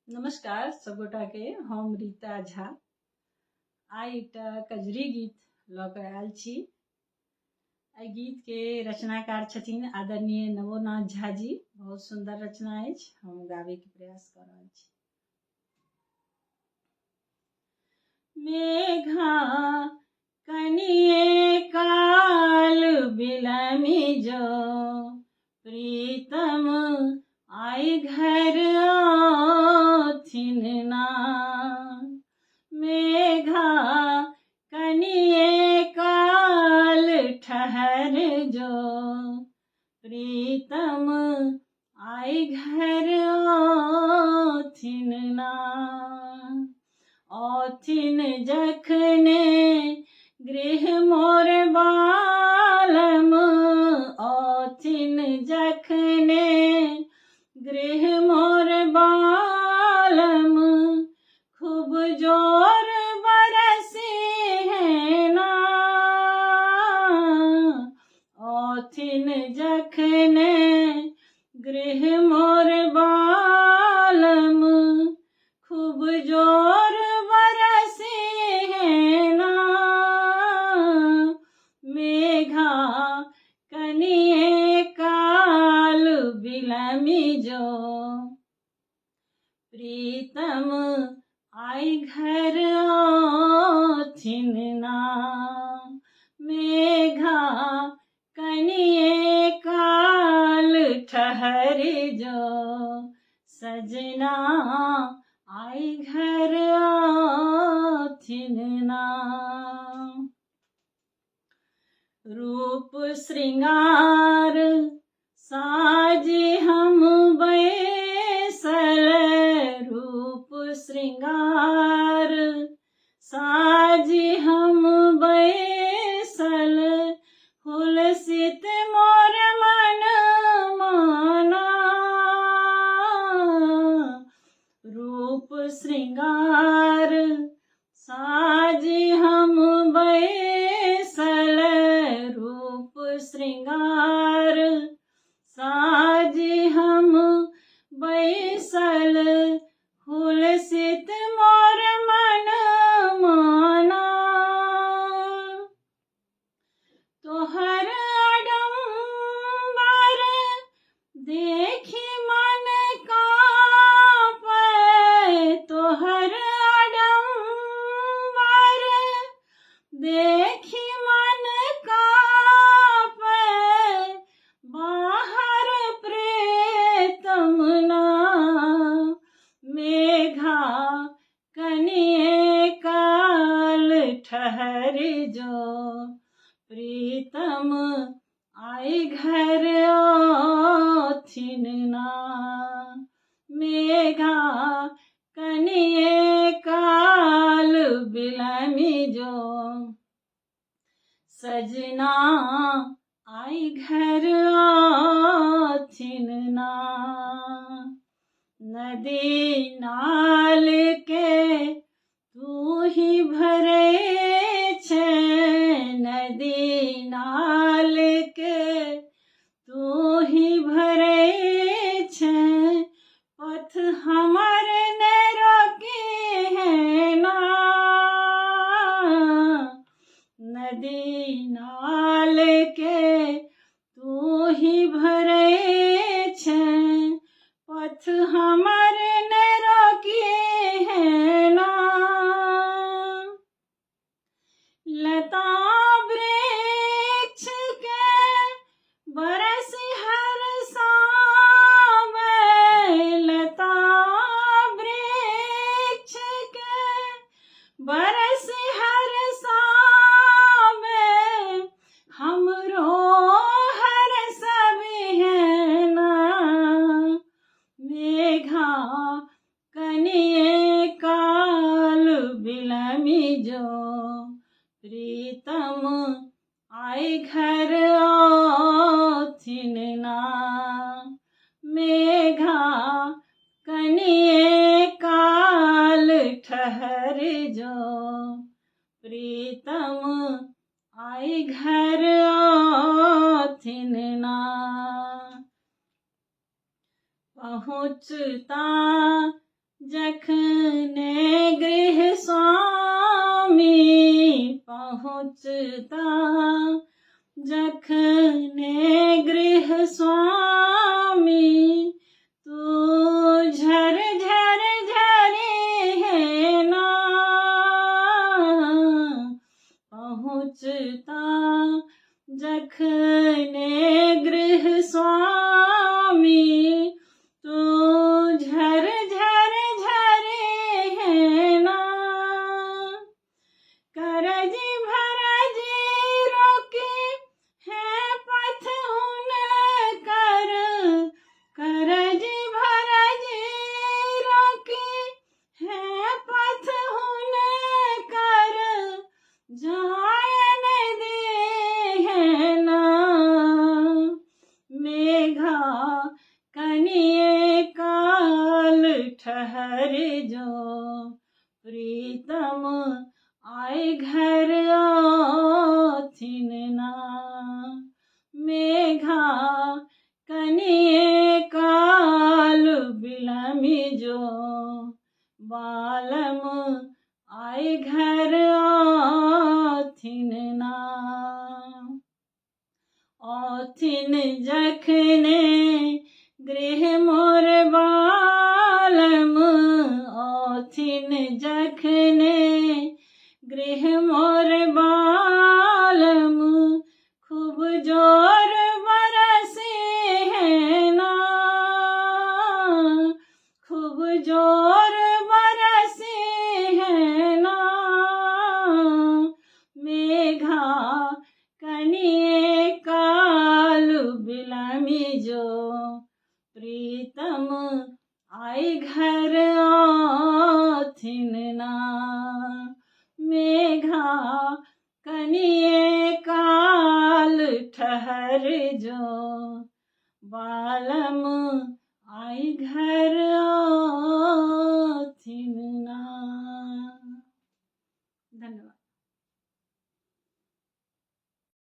नमस्कार सब गोटा के। हम रीता झा आई एकटा कजरी गीत लऽ कऽ आयल छी। एहि गीत के रचनाकार छथिन आदरणीय नवोनाथ झा जी। बहुत सुंदर रचना अछि, हम गाबै के प्रयास कऽ रहल छी। मेघा कनिये काल बिलमि जो, प्रीतम आई घर आथिन ना। मेघा कनिये काल ठहर जो, प्रीतम आई घर आथिन ना। औथिन जखने गृह मोर बालम, औथिन जखने गृह मोर बालम, खूब जोर बरसी है ना। औथिन जखने गृह मोर बालम, खूब जोर बरसी है ना। मेघा कनिये काल बिलमि जो, प्रीतम आई घर आथिन ना। मेघा कनिये काल ठहर जो, सजना आई घर आथिन ना। रूप श्रृंगार साजी हम बैसल, रूप श्रृंगार साजी हम बैसल, हुलसित मोर मन माना। रूप श्रृंगार साजी हम बैसल, रूप श्रृंगार साजी हम बैसल, हुलसित मोर मन माना। तोहर आडंबर देखी मन कांपै, तोहर आडंबर देखी मन कांपै, बाहर प्रीतम ना। मेघा कनिये काल ठहर जो, प्रीतम आई घर आथिन ना। मेघा कनिये काल बिलमि जो, सजना आई घर आथिन ना। नदी नाल के तू ही भरे छे, नदी नाल के तू ही भरे छे, पथ हमर ने रोकी है ना। नदी नाल के तू ही भरे छे, पथ हमर ने रोकी है ना। लता वृक्ष के बरसी हर सावे, लता वृक्ष के बरसी हर सावे, हमरो हर सभी है ना। मेघा कनिये काल बिलमि जो, प्रीतम आई घर आथिन ना। मेघा कनिये काल ठहर जो, प्रीतम आई घर आथिन ना। पहुँचता जखने गृह स्वामी पहुँचता, जखने गृह स्वामी तू झर झर झरे है ना पहुँचता, जखने गृह स्वामी तू झर झर झरे है ना। करजी भरजी रोके है पथ हुन कर, करजी भरजी रोके है पथ हुन कर, जायन दे है ना। मेघा कनिए काल ठहर जो, प्रीतम आए घर आथिन ना। मेघा कनिए काल बिलमि जो, बालम आए घर आथिन ना। आथिन जखने गृह मोर बालम, आथिन जखने गृह मोर बालम, खूब जोर बरसे है ना, खूब जोर बरसे है ना। मेघा कनिए काल बिलमि जो, प्रीतम आए घर आथिन ना। मेघा कनिए काल ठहर जो, बालम आए घर